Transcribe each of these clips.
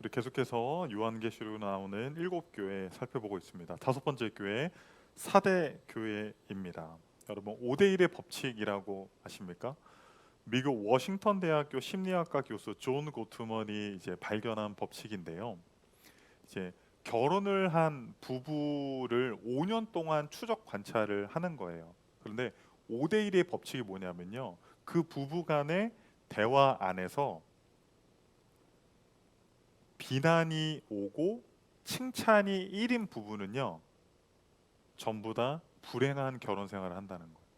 우리 계속해서 요한계시록 나오는 7교회 살펴보고 있습니다. 5번째 교회 사대 교회입니다. 여러분 5대1의 법칙이라고 아십니까? 미국 워싱턴 대학교 심리학과 교수 존 고트먼이 이제 발견한 법칙인데요. 이제 결혼을 한 부부를 5년 동안 추적 관찰을 하는 거예요. 그런데 5대1의 법칙이 뭐냐면요. 그 부부 간의 대화 안에서 비난이 오고 칭찬이 1인 부부는요, 전부 다 불행한 결혼 생활을 한다는 거예요.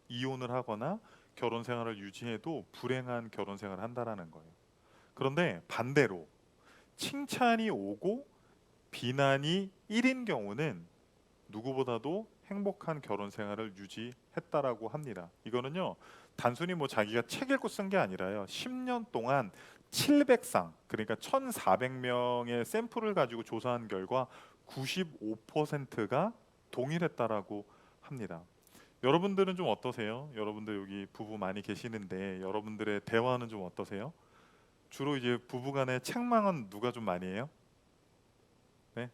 이혼을 하거나 결혼 생활을 유지해도 불행한 결혼 생활을 한다라는 거예요. 그런데 반대로 칭찬이 오고 비난이 1인 경우는 누구보다도 행복한 결혼 생활을 유지했다라고 합니다. 이거는요, 단순히 뭐 자기가 책 읽고 쓴 게 아니라요. 10년 동안 700상, 그러니까 1,400명의 샘플을 가지고 조사한 결과 95%가 동일했다라고 합니다. 여러분들은 좀 어떠세요? 여러분들 여기 부부 많이 계시는데 여러분들의 대화는 좀 어떠세요? 주로 이제 부부간의 책망은 누가 좀 많이 해요? 네?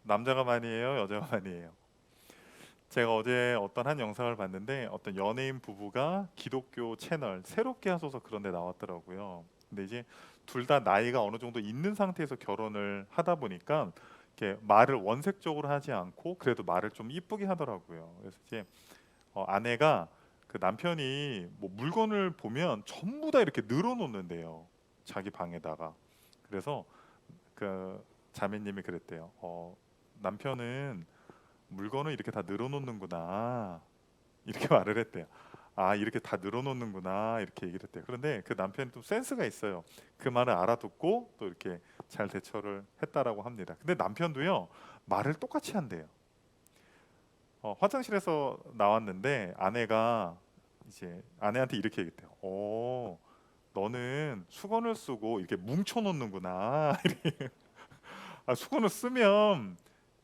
남자가 많이 해요? 여자가 많이 해요? 제가 어제 어떤 한 영상을 봤는데 어떤 연예인 부부가 기독교 채널 새롭게 하소서 그런 데 나왔더라고요. 근데 이제 둘 다 나이가 어느 정도 있는 상태에서 결혼을 하다 보니까 이렇게 말을 원색적으로 하지 않고 그래도 말을 좀 이쁘게 하더라고요. 그래서 이제 아내가 그 남편이 뭐 물건을 보면 전부 다 이렇게 늘어놓는데요. 자기 방에다가. 그래서 그 자매님이 그랬대요. 남편은 물건을 이렇게 다 늘어놓는구나 이렇게 말을 했대요. 아, 이렇게 다 늘어놓는구나 이렇게 얘기를 했대요. 그런데 그 남편이 좀 센스가 있어요. 그 말을 알아듣고 또 이렇게 잘 대처를 했다라고 합니다. 근데 남편도요, 말을 똑같이 한대요. 화장실에서 나왔는데 아내가 이제 아내한테 이렇게 얘기했대요. 너는 수건을 쓰고 이렇게 뭉쳐 놓는구나. 아, 수건을 쓰면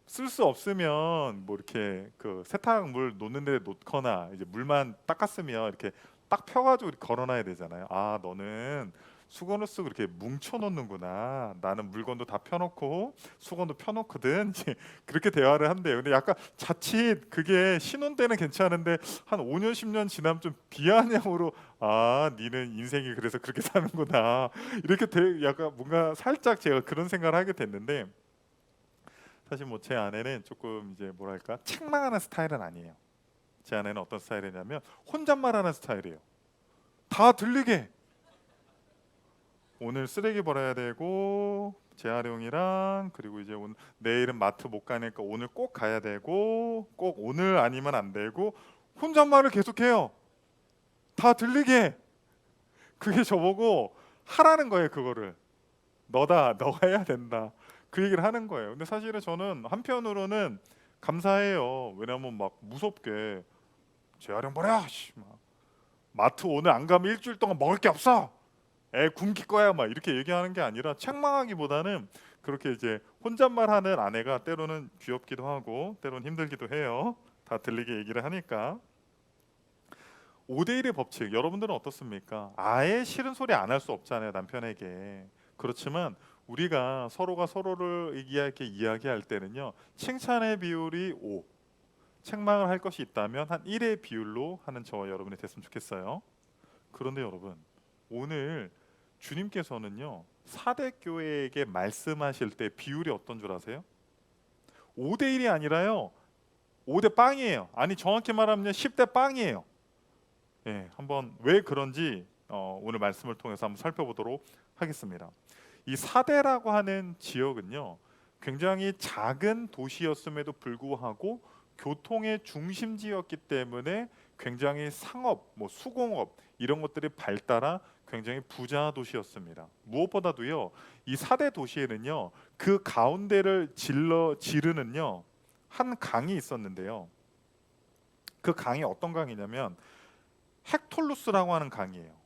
쓸 수 없으면 뭐 이렇게 그 세탁물 놓는 데 놓거나 이제 물만 닦았으면 이렇게 딱 펴가지고 이렇게 걸어놔야 되잖아요. 아, 너는 수건을 쓰고 이렇게 뭉쳐 놓는구나. 나는 물건도 다 펴놓고 수건도 펴놓거든. 이제 그렇게 대화를 한대요. 근데 약간 자칫 그게 신혼 때는 괜찮은데 한 5년 10년 지나면 좀 비아냥으로, 아, 니는 인생이 그래서 그렇게 사는구나. 이렇게 약간 뭔가 살짝 제가 그런 생각을 하게 됐는데, 사실 뭐 제 아내는 조금 이제 뭐랄까 책망하는 스타일은 아니에요. 제 아내는 어떤 스타일이냐면 혼잣말하는 스타일이에요. 다 들리게. 오늘 쓰레기 버려야 되고 재활용이랑, 그리고 이제 오늘 내일은 마트 못 가니까 오늘 꼭 가야 되고, 꼭 오늘 아니면 안 되고, 혼잣말을 계속해요. 다 들리게. 그게 저보고 하라는 거예요. 그거를 너가 해야 된다, 그 얘기를 하는 거예요. 근데 사실은 저는 한편으로는 감사해요. 왜냐면 막 무섭게 재활용 버려, 씨, 막 마트 오늘 안 가면 일주일 동안 먹을 게 없어, 애 굶길 거야, 막 이렇게 얘기하는 게 아니라 책망하기보다는 그렇게 이제 혼잣말하는 아내가 때로는 귀엽기도 하고 때로는 힘들기도 해요. 다 들리게 얘기를 하니까. 5대1의 법칙, 여러분들은 어떻습니까? 아예 싫은 소리 안 할 수 없잖아요, 남편에게. 그렇지만 우리가 서로가 서로를 이야기할 때는요, 칭찬의 비율이 5, 책망을 할 것이 있다면 한 1의 비율로 하는 저와 여러분이 됐으면 좋겠어요. 그런데 여러분, 오늘 주님께서는요, 사대 교회에게 말씀하실 때 비율이 어떤 줄 아세요? 5대 1이 아니라요, 5대 빵이에요. 아니, 정확히 말하면 10대 빵이에요. 예, 한번 왜 그런지 오늘 말씀을 통해서 한번 살펴보도록 하겠습니다. 이 사대라고 하는 지역은요, 굉장히 작은 도시였음에도 불구하고 교통의 중심지였기 때문에 굉장히 상업, 뭐 수공업 이런 것들이 발달한 굉장히 부자 도시였습니다. 무엇보다도요, 이 사대 도시에는요, 그 가운데를 지르는요 한 강이 있었는데요. 그 강이 어떤 강이냐면 헥톨루스라고 하는 강이에요.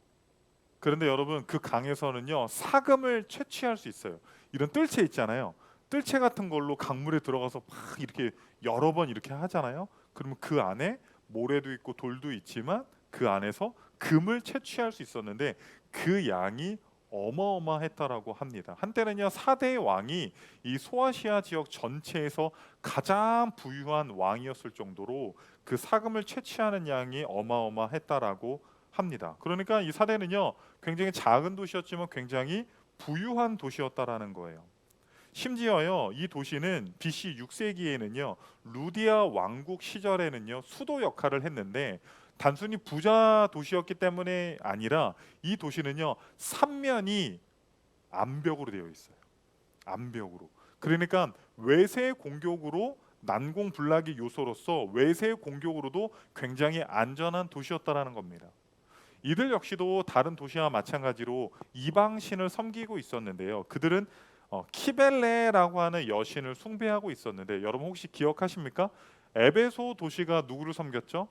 그런데 여러분, 그 강에서는요, 사금을 채취할 수 있어요. 이런 뜰채 있잖아요. 뜰채 같은 걸로 강물에 들어가서 막 이렇게 여러 번 이렇게 하잖아요. 그러면 그 안에 모래도 있고 돌도 있지만 그 안에서 금을 채취할 수 있었는데 그 양이 어마어마했다라고 합니다. 한때는요 4대 왕이 이 소아시아 지역 전체에서 가장 부유한 왕이었을 정도로 그 사금을 채취하는 양이 어마어마했다라고 합니다. 그러니까 이 사대는요 굉장히 작은 도시였지만 굉장히 부유한 도시였다라는 거예요. 심지어요 이 도시는 BC 6세기에는요 루디아 왕국 시절에는요 수도 역할을 했는데 단순히 부자 도시였기 때문에 아니라 이 도시는요 삼면이 암벽으로 되어 있어요. 암벽으로. 그러니까 외세 공격으로 난공불락의 요소로서 외세 공격으로도 굉장히 안전한 도시였다라는 겁니다. 이들 역시도 다른 도시와 마찬가지로 이방신을 섬기고 있었는데요. 그들은 키벨레라고 하는 여신을 숭배하고 있었는데 여러분 혹시 기억하십니까? 에베소 도시가 누구를 섬겼죠?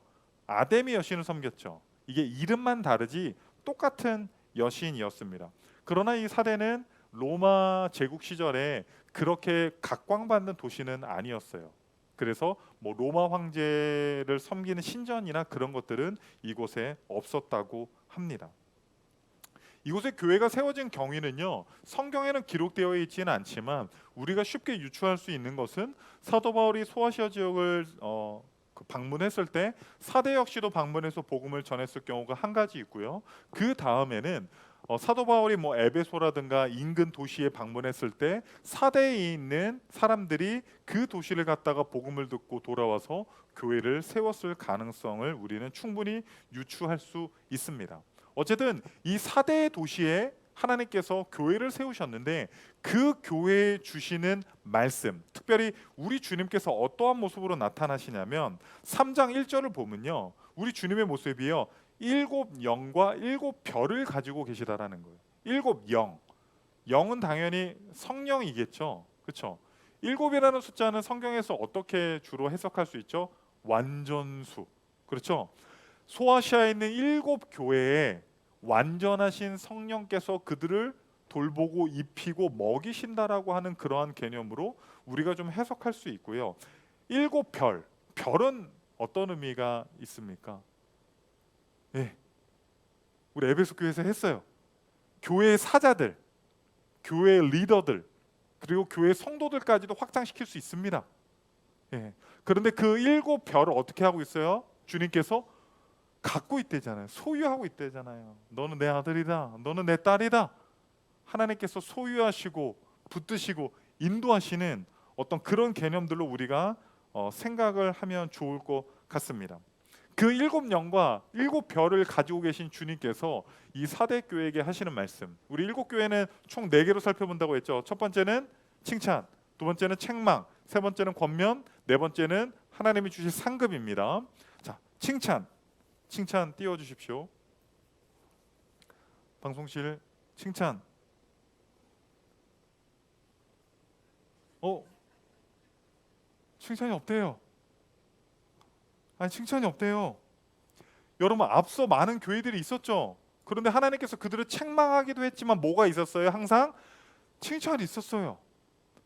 아데미 여신을 섬겼죠. 이게 이름만 다르지 똑같은 여신이었습니다. 그러나 이 사대는 로마 제국 시절에 그렇게 각광받는 도시는 아니었어요. 그래서 뭐 로마 황제를 섬기는 신전이나 그런 것들은 이곳에 없었다고 합니다. 이곳에 교회가 세워진 경위는요 성경에는 기록되어 있지는 않지만 우리가 쉽게 유추할 수 있는 것은 사도 바울이 소아시아 지역을 방문했을 때 사대 역시도 방문해서 복음을 전했을 경우가 한 가지 있고요. 그 다음에는 사도 바울이 뭐 에베소라든가 인근 도시에 방문했을 때 사대에 있는 사람들이 그 도시를 갔다가 복음을 듣고 돌아와서 교회를 세웠을 가능성을 우리는 충분히 유추할 수 있습니다. 어쨌든 이 사대 도시에 하나님께서 교회를 세우셨는데 그 교회에 주시는 말씀, 특별히 우리 주님께서 어떠한 모습으로 나타나시냐면 3장 1절을 보면요 우리 주님의 모습이요 일곱 영과 일곱 별을 가지고 계시다라는 거예요. 일곱 영, 영은 당연히 성령이겠죠, 그렇죠? 일곱이라는 숫자는 성경에서 어떻게 주로 해석할 수 있죠? 완전수, 그렇죠? 소아시아에 있는 일곱 교회에 완전하신 성령께서 그들을 돌보고 입히고 먹이신다라고 하는 그러한 개념으로 우리가 좀 해석할 수 있고요. 일곱 별, 별은 어떤 의미가 있습니까? 예, 우리 에베소 교회에서 했어요. 교회의 사자들, 교회의 리더들, 그리고 교회 성도들까지도 확장시킬 수 있습니다. 예. 그런데 그 일곱 별을 어떻게 하고 있어요? 주님께서 갖고 있대잖아요. 소유하고 있대잖아요. 너는 내 아들이다. 너는 내 딸이다. 하나님께서 소유하시고 붙드시고 인도하시는 어떤 그런 개념들로 우리가 생각을 하면 좋을 것 같습니다. 그 일곱 영과 일곱 별을 가지고 계신 주님께서 이 사대 교회에게 하시는 말씀. 우리 일곱 교회는 총 4개로 살펴본다고 했죠. 첫 번째는 칭찬, 두 번째는 책망, 세 번째는 권면, 네 번째는 하나님이 주실 상급입니다. 자, 칭찬 띄워주십시오. 방송실 칭찬. 칭찬이 없대요. 아니 칭찬이 없대요. 여러분 앞서 많은 교회들이 있었죠. 그런데 하나님께서 그들을 책망하기도 했지만 뭐가 있었어요? 항상 칭찬이 있었어요.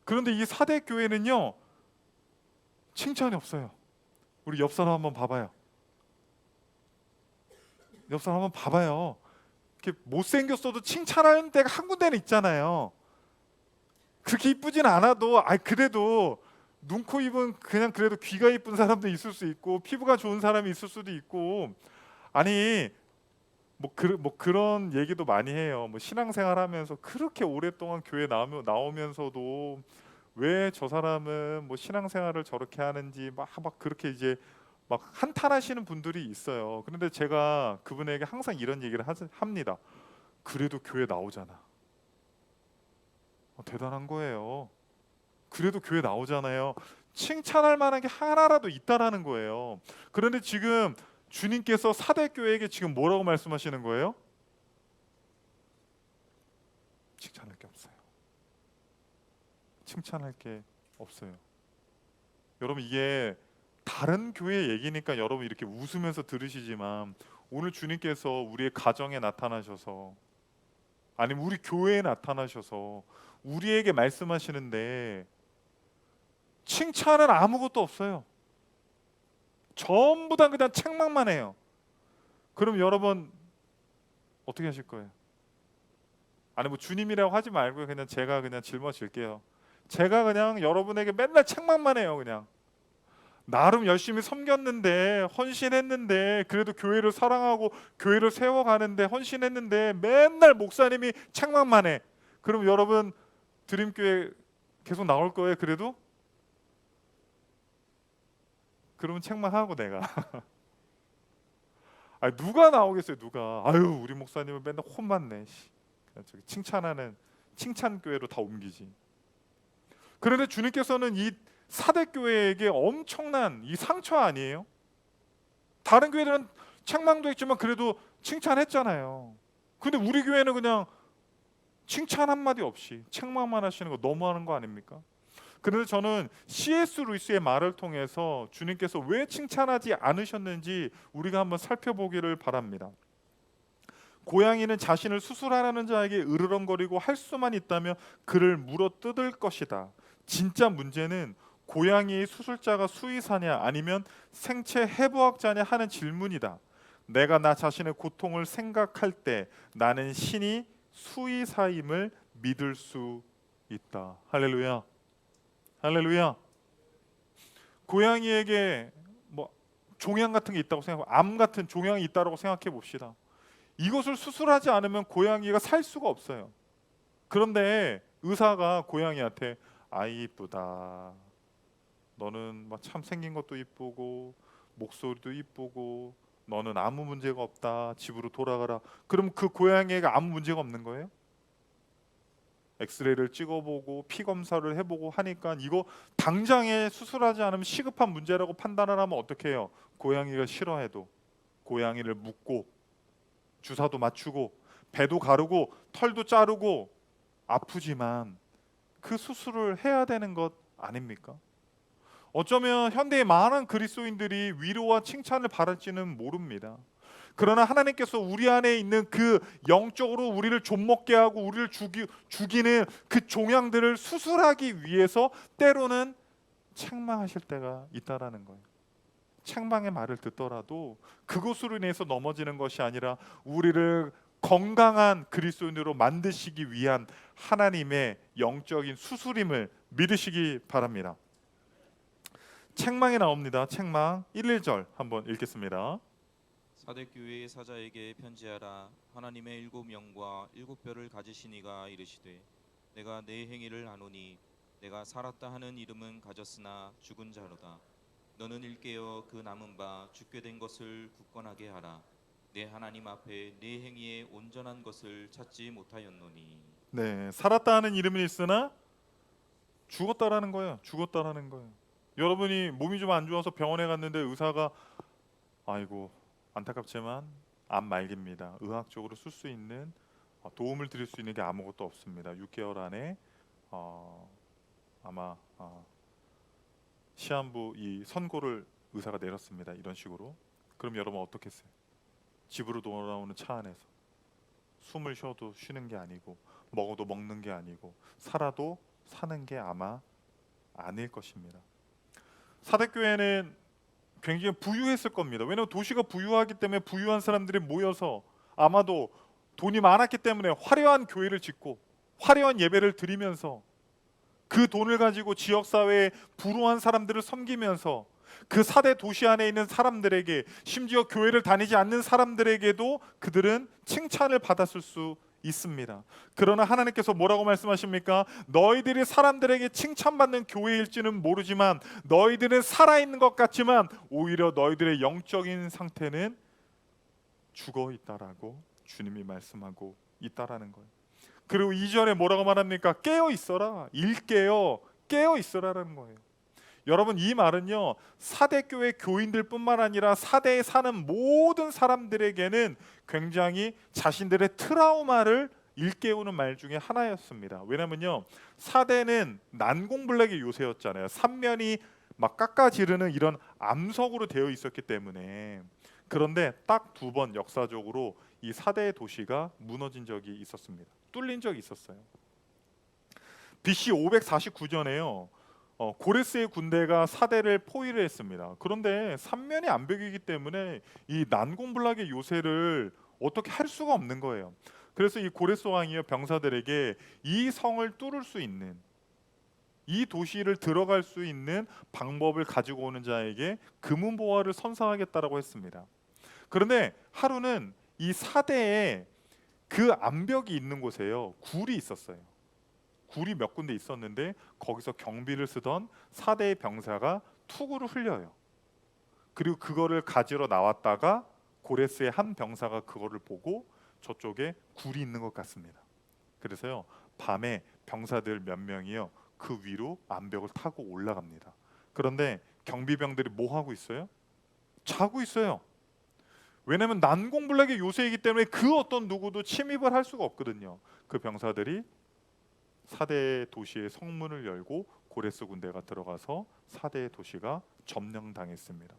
그런데 이 사대 교회는요 칭찬이 없어요. 우리 옆 사람 한번 봐봐요. 옆 사람 한번 봐봐요. 이렇게 못생겼어도 칭찬하는 데가 한 군데는 있잖아요. 그렇게 이쁘진 않아도 그래도 눈, 코, 입은 그냥 그래도 귀가 이쁜 사람도 있을 수 있고 피부가 좋은 사람이 있을 수도 있고 아니 뭐 그런 얘기도 많이 해요. 뭐 신앙생활하면서 그렇게 오랫동안 교회 나오면서도 왜 저 사람은 뭐 신앙생활을 저렇게 하는지 막 그렇게 이제 막 한탄하시는 분들이 있어요. 그런데 제가 그분에게 항상 이런 얘기를 합니다. 그래도 교회 나오잖아. 대단한 거예요. 그래도 교회 나오잖아요. 칭찬할 만한 게 하나라도 있다라는 거예요. 그런데 지금 주님께서 사대 교회에게 지금 뭐라고 말씀하시는 거예요? 칭찬할 게 없어요. 칭찬할 게 없어요. 여러분 이게 다른 교회 얘기니까 여러분 이렇게 웃으면서 들으시지만 오늘 주님께서 우리의 가정에 나타나셔서 아니면 우리 교회에 나타나셔서 우리에게 말씀하시는데 칭찬은 아무것도 없어요. 전부 다 그냥 책망만 해요. 그럼 여러분 어떻게 하실 거예요? 아니 뭐 주님이라고 하지 말고 그냥 제가 그냥 짊어질게요. 제가 그냥 여러분에게 맨날 책망만 해요. 그냥 나름 열심히 섬겼는데 헌신했는데 그래도 교회를 사랑하고 교회를 세워가는데 헌신했는데 맨날 목사님이 책망만 해. 그럼 여러분 드림교회 계속 나올 거예요? 그래도? 그러면 책망하고 내가 아 누가 나오겠어요? 누가? 아유 우리 목사님은 맨날 혼만 내. 그냥 저기 칭찬하는 칭찬교회로 다 옮기지. 그런데 주님께서는 이 사대교회에게 엄청난 이 상처 아니에요? 다른 교회들은 책망도 했지만 그래도 칭찬했잖아요. 근데 우리 교회는 그냥 칭찬 한마디 없이 책망만 하시는 거 너무하는 거 아닙니까? 그런데 저는 C.S. 루이스의 말을 통해서 주님께서 왜 칭찬하지 않으셨는지 우리가 한번 살펴보기를 바랍니다. 고양이는 자신을 수술하라는 자에게 으르렁거리고 할 수만 있다면 그를 물어뜯을 것이다. 진짜 문제는 고양이의 수술자가 수의사냐 아니면 생체 해부학자냐 하는 질문이다. 내가 나 자신의 고통을 생각할 때 나는 신이 수의사임을 믿을 수 있다. 할렐루야. 할렐루야. 고양이에게 뭐 종양 같은 게 있다고 생각하고 암 같은 종양이 있다고 생각해 봅시다. 이것을 수술하지 않으면 고양이가 살 수가 없어요. 그런데 의사가 고양이한테 아이 이쁘다. 너는 막 참 생긴 것도 이쁘고 목소리도 이쁘고 너는 아무 문제가 없다. 집으로 돌아가라. 그럼 그 고양이가 아무 문제가 없는 거예요? 엑스레이를 찍어보고 피 검사를 해보고 하니까 이거 당장에 수술하지 않으면 시급한 문제라고 판단을 하면 어떻게 해요? 고양이가 싫어해도 고양이를 묶고 주사도 맞추고 배도 가르고 털도 자르고 아프지만 그 수술을 해야 되는 것 아닙니까? 어쩌면 현대의 많은 그리스도인들이 위로와 칭찬을 바랄지는 모릅니다. 그러나 하나님께서 우리 안에 있는 그 영적으로 우리를 좀먹게 하고 우리를 죽이는 그 종양들을 수술하기 위해서 때로는 책망하실 때가 있다라는 거예요. 책망의 말을 듣더라도 그것으로 인해서 넘어지는 것이 아니라 우리를 건강한 그리스도인으로 만드시기 위한 하나님의 영적인 수술임을 믿으시기 바랍니다. 책망이 나옵니다. 책망 1절 한번 읽겠습니다. 사대교회의 사자에게 편지하라. 하나님의 일곱 영과 일곱 뼈를 가지신 이가 이르시되 내가 내 행위를 아노니 내가 살았다 하는 이름은 가졌으나 죽은 자로다. 너는 일깨어 그 남은 바 죽게 된 것을 굳건하게 하라. 내 하나님 앞에 내 행위에 온전한 것을 찾지 못하였노니. 네, 살았다 하는 이름은 있으나 죽었다라는 거예요. 죽었다라는 거예요. 여러분이 몸이 좀 안 좋아서 병원에 갔는데 의사가 아이고 안타깝지만 암 말기입니다. 의학적으로 쓸 수 있는 도움을 드릴 수 있는 게 아무것도 없습니다. 6개월 안에 아마 시한부 이 선고를 의사가 내렸습니다. 이런 식으로. 그럼 여러분 어떻겠어요? 집으로 돌아오는 차 안에서 숨을 쉬어도 쉬는 게 아니고 먹어도 먹는 게 아니고 살아도 사는 게 아마 아닐 것입니다. 사대교회는 굉장히 부유했을 겁니다. 왜냐하면 도시가 부유하기 때문에 부유한 사람들이 모여서 아마도 돈이 많았기 때문에 화려한 교회를 짓고 화려한 예배를 드리면서 그 돈을 가지고 지역사회에 불우한 사람들을 섬기면서 그 사대 도시 안에 있는 사람들에게 심지어 교회를 다니지 않는 사람들에게도 그들은 칭찬을 받았을 수 있습니다. 그러나 하나님께서 뭐라고 말씀하십니까? 너희들이 사람들에게 칭찬받는 교회일지는 모르지만 너희들은 살아있는 것 같지만 오히려 너희들의 영적인 상태는 죽어 있다라고 주님이 말씀하고 있다라는 거예요. 그리고 2절에 뭐라고 말합니까? 깨어 있어라. 일깨어 깨어 있어라라는 거예요. 여러분 이 말은요 사대교회 교인들뿐만 아니라 사대에 사는 모든 사람들에게는 굉장히 자신들의 트라우마를 일깨우는 말 중에 하나였습니다. 왜냐면요 사대는 난공불락의 요새였잖아요. 삼면이 막 깎아지르는 이런 암석으로 되어 있었기 때문에. 그런데 딱 두 번 역사적으로 이 사대의 도시가 무너진 적이 있었습니다. 뚫린 적이 있었어요. BC 549년에요. 고레스의 군대가 사대를 포위를 했습니다. 그런데 삼면이 암벽이기 때문에 이 난공불락의 요새를 어떻게 할 수가 없는 거예요. 그래서 이 고레스 왕이요 병사들에게 이 성을 뚫을 수 있는, 이 도시를 들어갈 수 있는 방법을 가지고 오는 자에게 금은보화를 선사하겠다라고 했습니다. 그런데 하루는 이 사대에 그 암벽이 있는 곳에요 굴이 있었어요. 굴이 몇 군데 있었는데 거기서 경비를 쓰던 사대의 병사가 투구를 흘려요. 그리고 그거를 가지러 나왔다가 고레스의 한 병사가 그거를 보고 저쪽에 굴이 있는 것 같습니다. 그래서요 밤에 병사들 몇 명이요 그 위로 암벽을 타고 올라갑니다. 그런데 경비병들이 뭐 하고 있어요? 자고 있어요. 왜냐면 난공불락의 요새이기 때문에 그 어떤 누구도 침입을 할 수가 없거든요. 그 병사들이 사대 도시의 성문을 열고 고레스 군대가 들어가서 사대 도시가 점령당했습니다.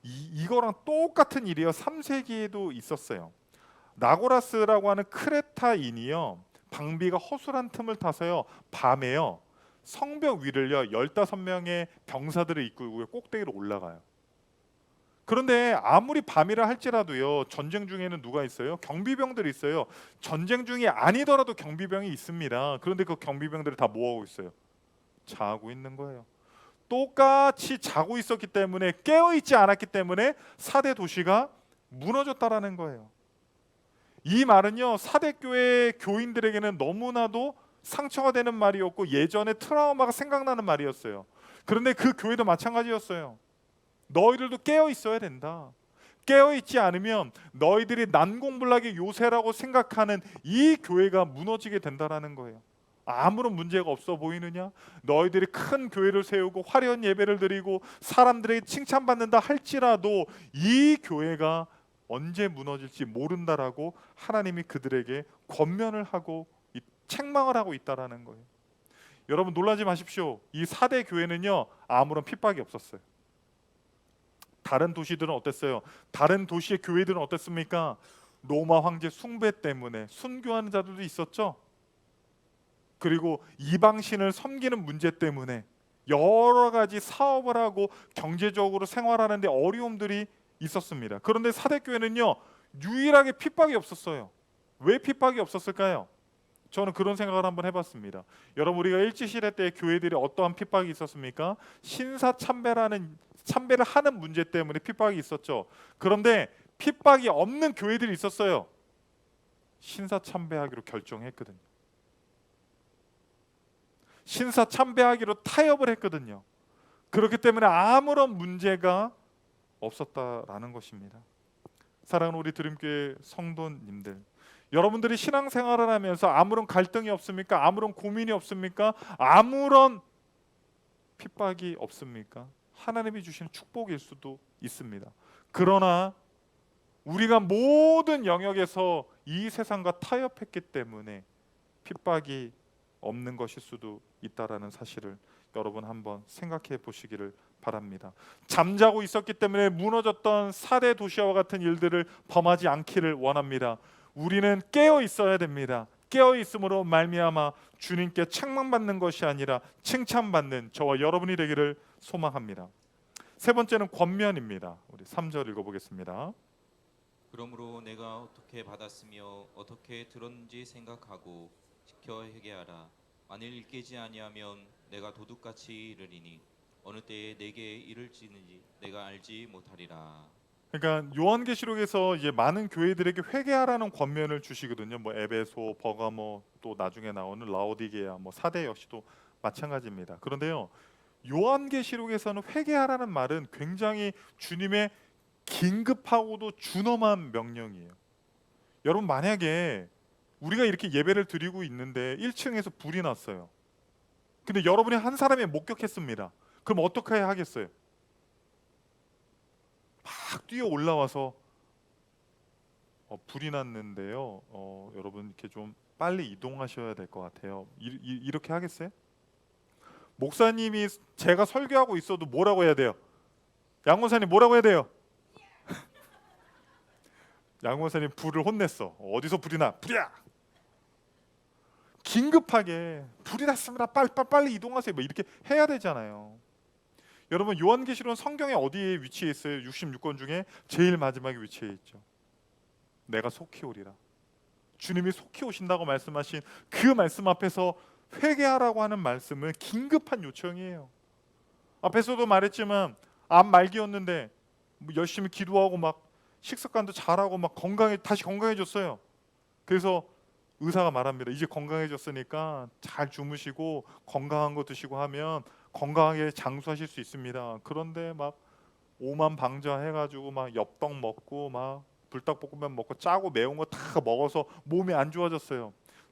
이거랑 똑같은 일이요 3세기에도 있었어요. 나고라스라고 하는 크레타인이요 방비가 허술한 틈을 타서요 밤에요 성벽 위를요 15명의 병사들을 이끌고 꼭대기로 올라가요. 그런데 아무리 밤이라 할지라도요 전쟁 중에는 누가 있어요? 경비병들이 있어요. 전쟁 중이 아니더라도 경비병이 있습니다. 그런데 그 경비병들이 다 뭐하고 있어요? 자고 있는 거예요. 똑같이 자고 있었기 때문에, 깨어 있지 않았기 때문에 사대 도시가 무너졌다라는 거예요. 이 말은요 사대 교회 교인들에게는 너무나도 상처가 되는 말이었고 예전의 트라우마가 생각나는 말이었어요. 그런데 그 교회도 마찬가지였어요. 너희들도 깨어 있어야 된다. 깨어 있지 않으면 너희들이 난공불락의 요새라고 생각하는 이 교회가 무너지게 된다라는 거예요. 아무런 문제가 없어 보이느냐? 너희들이 큰 교회를 세우고 화려한 예배를 드리고 사람들에게 칭찬받는다 할지라도 이 교회가 언제 무너질지 모른다라고 하나님이 그들에게 권면을 하고 책망을 하고 있다라는 거예요. 여러분 놀라지 마십시오. 이 사대 교회는요 아무런 핍박이 없었어요. 다른 도시들은 어땠어요? 다른 도시의 교회들은 어땠습니까? 로마 황제 숭배 때문에 순교하는 자들도 있었죠. 그리고 이방신을 섬기는 문제 때문에 여러 가지 사업을 하고 경제적으로 생활하는데 어려움들이 있었습니다. 그런데 사대교회는요 유일하게 핍박이 없었어요. 왜 핍박이 없었을까요? 저는 그런 생각을 한번 해봤습니다. 여러분 우리가 일제시대 때 교회들이 어떠한 핍박이 있었습니까? 참배를 하는 문제 때문에 핍박이 있었죠. 그런데 핍박이 없는 교회들이 있었어요. 신사참배하기로 결정했거든요. 신사참배하기로 타협을 했거든요. 그렇기 때문에 아무런 문제가 없었다라는 것입니다. 사랑하는 우리 드림교회 성도님들, 여러분들이 신앙생활을 하면서 아무런 갈등이 없습니까? 아무런 고민이 없습니까? 아무런 핍박이 없습니까? 하나님이 주시는 축복일 수도 있습니다. 그러나 우리가 모든 영역에서 이 세상과 타협했기 때문에 핍박이 없는 것일 수도 있다라는 사실을 여러분 한번 생각해 보시기를 바랍니다. 잠자고 있었기 때문에 무너졌던 사대 도시와 같은 일들을 범하지 않기를 원합니다. 우리는 깨어 있어야 됩니다. 깨어 있음으로 말미암아 주님께 책망받는 것이 아니라 칭찬받는 저와 여러분이 되기를 소망합니다. 세 번째는 권면입니다. 우리 3절 읽어보겠습니다. 그러므로 내가 어떻게 받았으며 어떻게 들었는지 생각하고 지켜 회개하라. 만일 깨지 아니하면 내가 도둑같이 이르리니 어느 때에 내게 이를지는지 내가 알지 못하리라. 그러니까 요한계시록에서 이제 많은 교회들에게 회개하라는 권면을 주시거든요. 뭐 에베소, 버가모, 또 나중에 나오는 라오디게아, 뭐 사대 역시도 마찬가지입니다. 그런데요, 요한계시록에서는 회개하라는 말은 굉장히 주님의 긴급하고도 준엄한 명령이에요. 여러분 만약에 우리가 이렇게 예배를 드리고 있는데 1층에서 불이 났어요. 근데 여러분이 한 사람이 목격했습니다. 그럼 어떻게 하겠어요? 막 뛰어 올라와서 불이 났는데요. 여러분 이렇게 좀 빨리 이동하셔야 될 것 같아요. 이렇게 하겠어요? 목사님이 제가 설교하고 있어도 뭐라고 해야 돼요? 양 목사님 뭐라고 해야 돼요? 양 목사님 불을 혼냈어. 어디서 불이 나? 불이야. 긴급하게 불이 났습니다. 빨리 이동하세요. 뭐 이렇게 해야 되잖아요. 여러분 요한계시록은 성경에 어디에 위치해 있어요? 66권 중에 제일 마지막에 위치해 있죠. 내가 속히 오리라. 주님이 속히 오신다고 말씀하신 그 말씀 앞에서 회개하라고 하는 말씀은 긴급한 요청이에요. 앞에서도 말했지만 암 말기였는데 뭐 열심히 기도하고 막 식습관도 잘하고 막 다시 건강해졌어요. 그래서 의사가 말합니다. 이제 건강해졌으니까 잘 주무시고 건강한 거 드시고 하면 건강하게 장수하실 수 있습니다. 그런데 막 오만방자해가지고 막 엽떡 먹고 막 불닭볶음면 먹고 짜고 매운 거 다 먹어서 몸이 안 좋아졌어요.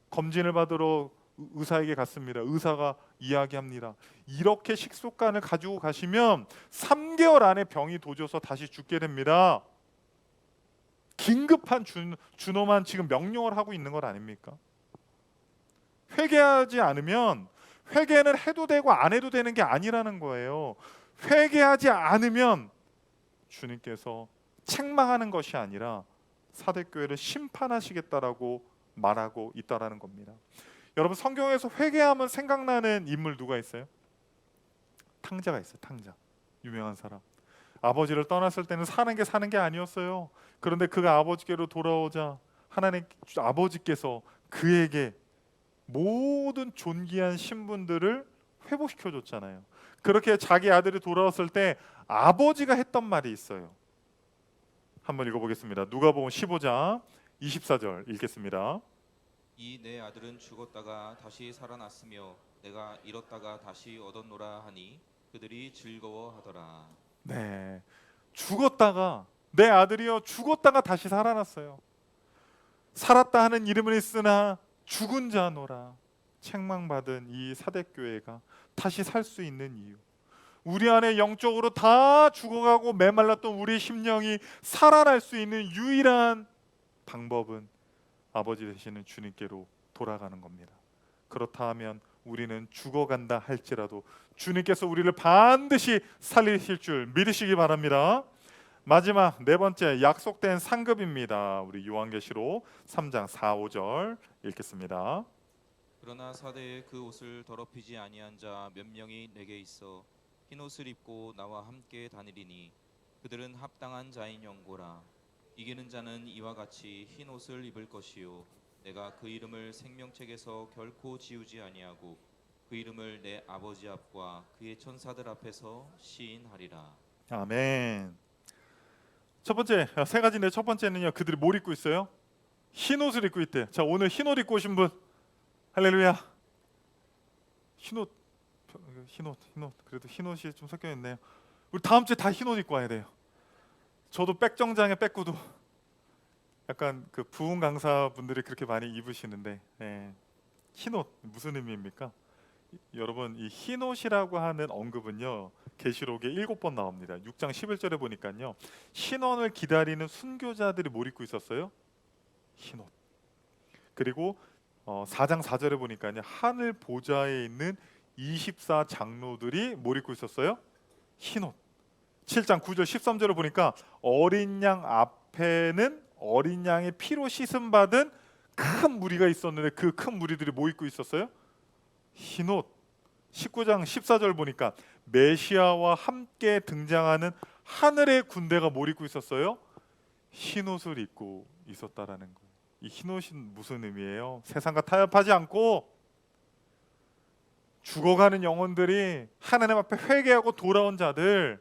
검진을 받으러 의사에게 갔습니다. 의사가 이야기합니다. 이렇게 식습관을 가지고 가시면 3개월 안에 병이 도져서 다시 죽게 됩니다. 긴급한 준엄한 지금 명령을 하고 있는 것 아닙니까? 회개하지 않으면 회개는 해도 되고 안 해도 되는 게 아니라는 거예요. 회개하지 않으면 주님께서 책망하는 것이 아니라 사대교회를 심판하시겠다라고 말하고 있다라는 겁니다. 여러분, 성경에서 회개하면 생각나는 인물 누가 있어요? 탕자가 있어요. 탕자, 유명한 사람. 아버지를 떠났을 때는 사는 게 아니었어요. 그런데 그가 아버지께로 돌아오자 하나님 아버지께서 그에게 모든 존귀한 신분들을 회복시켜 줬잖아요. 그렇게 자기 아들이 돌아왔을 때 아버지가 했던 말이 있어요. 한번 읽어보겠습니다. 누가복음 15장 24절 읽겠습니다. 이 내 아들은 죽었다가 다시 살아났으며 내가 잃었다가 다시 얻었노라 하니 그들이 즐거워하더라. 네, 죽었다가 내 아들이요 죽었다가 다시 살아났어요. 살았다 하는 이름은 있으나 죽은 자노라. 책망받은 이 사대교회가 다시 살 수 있는 이유, 우리 안에 영적으로 다 죽어가고 메말랐던 우리의 심령이 살아날 수 있는 유일한 방법은 아버지 되시는 주님께로 돌아가는 겁니다. 그렇다 하면 우리는 죽어간다 할지라도 주님께서 우리를 반드시 살리실 줄 믿으시기 바랍니다. 마지막 네 번째, 약속된 상급입니다. 우리 요한계시록 3장 4, 5절 읽겠습니다. 그러나 사대에 그 옷을 더럽히지 아니한 자 몇 명이 내게 있어 흰 옷을 입고 나와 함께 다니리니 그들은 합당한 자인 영고라. 이기는 자는 이와 같이 흰 옷을 입을 것이요 내가 그 이름을 생명책에서 결코 지우지 아니하고 그 이름을 내 아버지 앞과 그의 천사들 앞에서 시인하리라. 아멘. 첫 번째, 세 가지인데 첫 번째는요, 그들이 뭘 입고 있어요? 흰 옷을 입고 있대. 자, 오늘 흰 옷 입고 오신 분, 할렐루야. 흰 옷. 그래도 흰 옷이 좀 섞여 있네요. 우리 다음 주에 다 흰 옷 입고 와야 돼요. 저도 백정장에 백구두 약간 그 부흥 강사분들이 그렇게 많이 입으시는데, 흰 옷 무슨 의미입니까? 여러분, 이 흰 옷이라고 하는 언급은요 계시록에 7번 나옵니다. 6장 11절에 보니까요, 신원을 기다리는 순교자들이 뭘 입고 있었어요? 흰 옷. 그리고 4장 4절에 보니까요, 하늘 보좌에 있는 24 장로들이 뭘 입고 있었어요? 흰 옷. 7장 9절 13절을 보니까 어린 양 앞에는 어린 양의 피로 씻음 받은 큰 무리가 있었는데 그 큰 무리들이 뭐 입고 있었어요? 흰 옷. 19장 14절 보니까 메시아와 함께 등장하는 하늘의 군대가 뭘 입고 있었어요? 흰 옷을 입고 있었다라는 거예요. 이 흰 옷은 무슨 의미예요? 세상과 타협하지 않고 죽어가는 영혼들이 하나님 앞에 회개하고 돌아온 자들,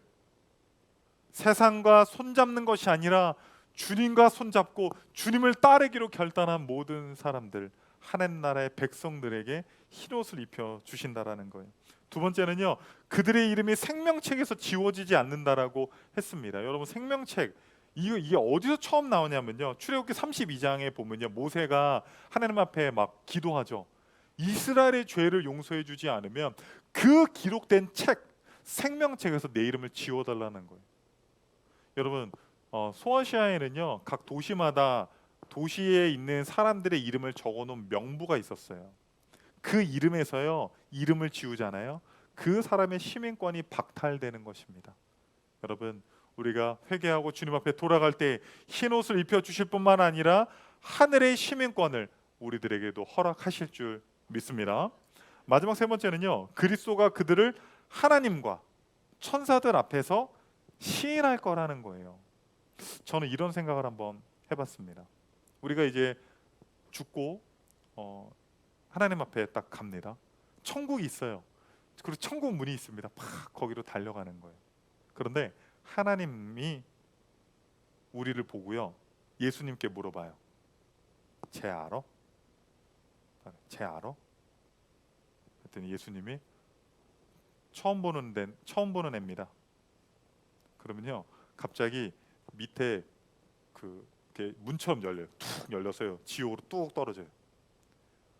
세상과 손잡는 것이 아니라 주님과 손잡고 주님을 따르기로 결단한 모든 사람들, 하나님 나라의 백성들에게 흰 옷을 입혀 주신다라는 거예요. 두 번째는요, 그들의 이름이 생명책에서 지워지지 않는다라고 했습니다. 여러분, 생명책 이게 어디서 처음 나오냐면요, 출애굽기 32장에 보면요, 모세가 하나님 앞에 막 기도하죠. 이스라엘의 죄를 용서해 주지 않으면 그 기록된 책, 생명책에서 내 이름을 지워달라는 거예요. 여러분, 소아시아에는요 각 도시마다 도시에 있는 사람들의 이름을 적어놓은 명부가 있었어요. 그 이름에서요 이름을 지우잖아요, 그 사람의 시민권이 박탈되는 것입니다. 여러분, 우리가 회개하고 주님 앞에 돌아갈 때 흰 옷을 입혀 주실 뿐만 아니라 하늘의 시민권을 우리들에게도 허락하실 줄 믿습니다. 마지막 세 번째는요, 그리스도가 그들을 하나님과 천사들 앞에서 시인할 거라는 거예요. 저는 이런 생각을 한번 해봤습니다. 우리가 이제 죽고 하나님 앞에 딱 갑니다. 천국이 있어요. 그리고 천국 문이 있습니다. 팍 거기로 달려가는 거예요. 그런데 하나님이 우리를 보고요, 예수님께 물어봐요. 쟤 알아? 쟤 알아? 그랬더니 예수님이 처음 보는 애입니다. 그러면요, 갑자기 밑에 이렇게 문처럼 열려요. 툭 열려서요, 지옥으로 뚝 떨어져요.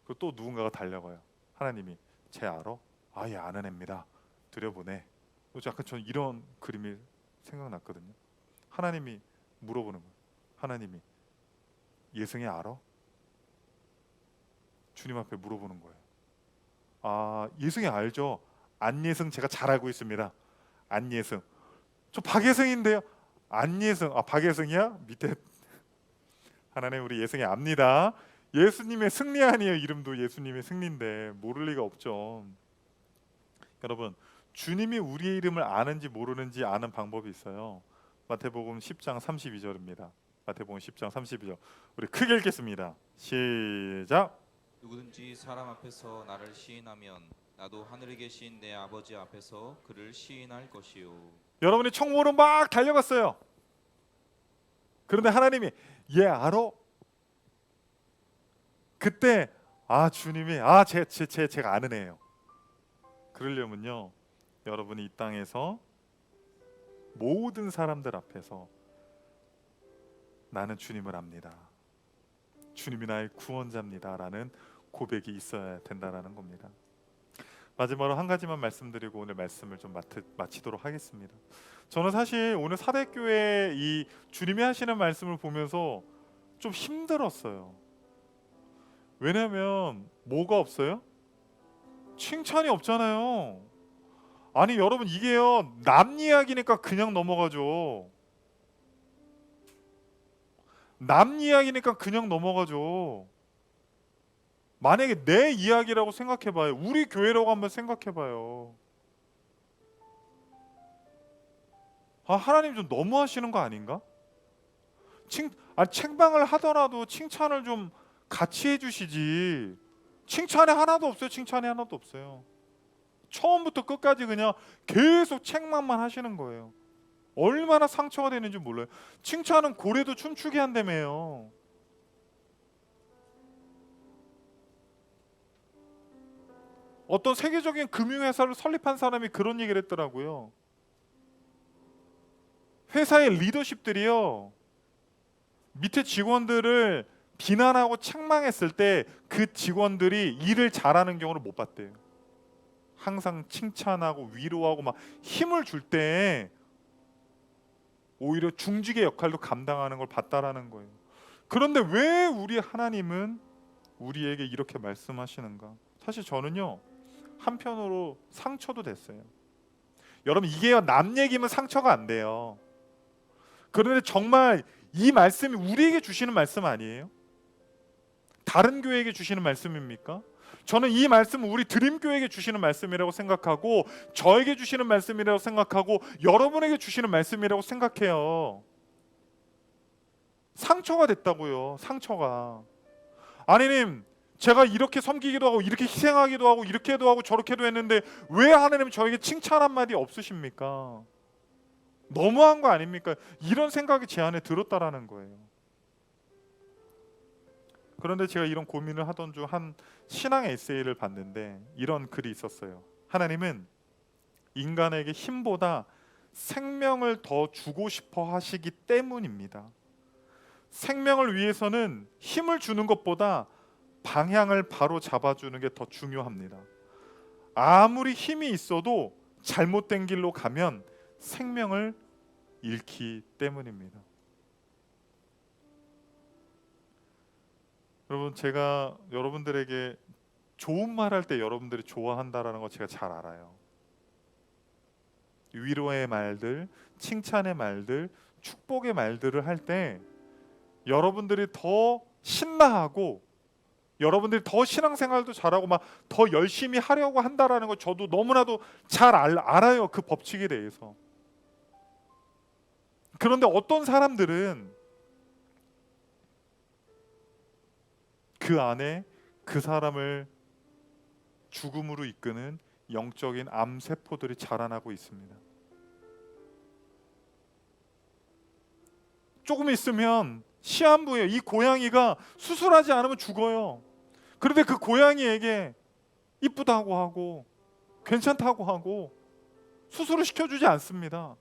그리고 또 누군가가 달려가요. 하나님이 쟤 알아? 아예 아는 애입니다. 들여보내. 약간 저는 이런 그림이 생각났거든요. 하나님이 물어보는 거예요. 하나님이 예승이 알아? 주님 앞에 물어보는 거예요. 아, 예승이 알죠? 안예승 제가 잘 알고 있습니다. 안예승. 저 박예승인데요. 안예승. 아, 박예승이야? 밑에 하나님 우리 예승이 압니다. 예수님의 승리 아니에요. 이름도 예수님의 승리인데 모를 리가 없죠. 여러분, 주님이 우리의 이름을 아는지 모르는지 아는 방법이 있어요. 마태복음 10장 32절입니다. 마태복음 10장 32절. 우리 크게 읽겠습니다. 시작. 누구든지 사람 앞에서 나를 시인하면 나도 하늘에 계신 내 아버지 앞에서 그를 시인할 것이요. 여러분이 청문으로 막 달려갔어요. 그런데 하나님이 얘 알아? 그때 주님이 제가 아는 애예요. 그러려면요, 여러분이 이 땅에서 모든 사람들 앞에서 나는 주님을 압니다. 주님이 나의 구원자입니다라는 고백이 있어야 된다라는 겁니다. 마지막으로 한 가지만 말씀드리고 오늘 말씀을 좀 마치도록 하겠습니다. 저는 사실 오늘 사대교회 이 주님이 하시는 말씀을 보면서 좀 힘들었어요. 왜냐하면 뭐가 없어요? 칭찬이 없잖아요. 아니 여러분, 이게요, 남 이야기니까 그냥 넘어가죠. 남 이야기니까 그냥 넘어가죠. 만약에 내 이야기라고 생각해봐요. 우리 교회라고 한번 생각해봐요. 하나님 좀 너무하시는 거 아닌가? 책방을 하더라도 칭찬을 좀 같이 해주시지. 칭찬이 하나도 없어요. 칭찬이 하나도 없어요. 처음부터 끝까지 그냥 계속 책망만 하시는 거예요. 얼마나 상처가 되는지 몰라요. 칭찬은 고래도 춤추게 한다며요. 어떤 세계적인 금융회사를 설립한 사람이 그런 얘기를 했더라고요. 회사의 리더십들이요, 밑에 직원들을 비난하고 책망했을 때 그 직원들이 일을 잘하는 경우를 못 봤대요. 항상 칭찬하고 위로하고 막 힘을 줄 때 오히려 중직의 역할도 감당하는 걸 봤다라는 거예요. 그런데 왜 우리 하나님은 우리에게 이렇게 말씀하시는가? 사실 저는요, 한편으로 상처도 됐어요. 여러분, 이게요, 남 얘기면 상처가 안 돼요. 그런데 정말 이 말씀이 우리에게 주시는 말씀 아니에요? 다른 교회에게 주시는 말씀입니까? 저는 이 말씀은 우리 드림교회에게 주시는 말씀이라고 생각하고, 저에게 주시는 말씀이라고 생각하고, 여러분에게 주시는 말씀이라고 생각해요. 상처가 됐다고요. 상처가. 하나님, 제가 이렇게 섬기기도 하고 이렇게 희생하기도 하고 이렇게도 하고 저렇게도 했는데 왜 하나님 저에게 칭찬 한마디 없으십니까? 너무한 거 아닙니까? 이런 생각이 제 안에 들었다라는 거예요. 그런데 제가 이런 고민을 하던 중 한 신앙의 에세이를 봤는데 이런 글이 있었어요. 하나님은 인간에게 힘보다 생명을 더 주고 싶어 하시기 때문입니다. 생명을 위해서는 힘을 주는 것보다 방향을 바로 잡아주는 게 더 중요합니다. 아무리 힘이 있어도 잘못된 길로 가면 생명을 잃기 때문입니다. 여러분, 제가 여러분들에게 좋은 말 할 때 여러분들이 좋아한다라는 거 제가 잘 알아요. 위로의 말들, 칭찬의 말들, 축복의 말들을 할 때 여러분들이 더 신나하고 여러분들이 더 신앙생활도 잘하고 막 더 열심히 하려고 한다라는 거 저도 너무나도 잘 알아요. 그 법칙에 대해서. 그런데 어떤 사람들은 그 안에 그 사람을 죽음으로 이끄는 영적인 암세포들이 자라나고 있습니다. 조금 있으면 시한부에 이 고양이가 수술하지 않으면 죽어요. 그런데 그 고양이에게 이쁘다고 하고 괜찮다고 하고 수술을 시켜주지 않습니다.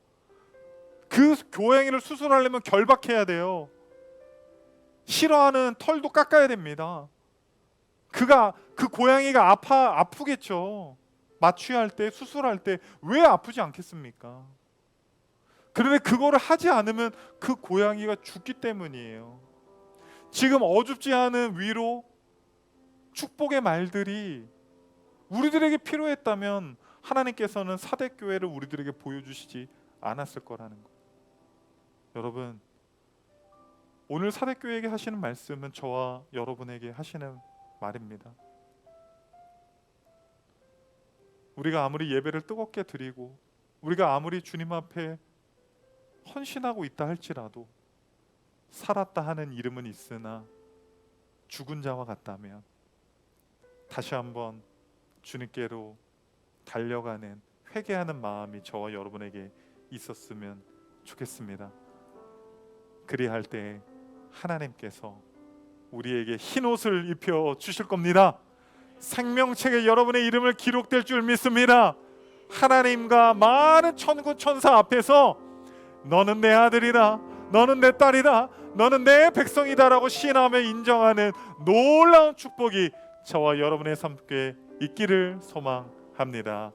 그 고양이를 수술하려면 결박해야 돼요. 싫어하는 털도 깎아야 됩니다. 그 고양이가 아프겠죠. 마취할 때, 수술할 때 왜 아프지 않겠습니까? 그런데 그거를 하지 않으면 그 고양이가 죽기 때문이에요. 지금 어줍지 않은 위로, 축복의 말들이 우리들에게 필요했다면 하나님께서는 사대교회를 우리들에게 보여주시지 않았을 거라는 거. 여러분, 오늘 사대교회에게 하시는 말씀은 저와 여러분에게 하시는 말입니다. 우리가 아무리 예배를 뜨겁게 드리고 우리가 아무리 주님 앞에 헌신하고 있다 할지라도 살았다 하는 이름은 있으나 죽은 자와 같다면 다시 한번 주님께로 달려가는 회개하는 마음이 저와 여러분에게 있었으면 좋겠습니다. 그리할 때 하나님께서 우리에게 흰 옷을 입혀 주실 겁니다. 생명책에 여러분의 이름을 기록될 줄 믿습니다. 하나님과 많은 천군 천사 앞에서 너는 내 아들이다, 너는 내 딸이다, 너는 내 백성이다라고 시인하며 인정하는 놀라운 축복이 저와 여러분의 삶에 있기를 소망합니다.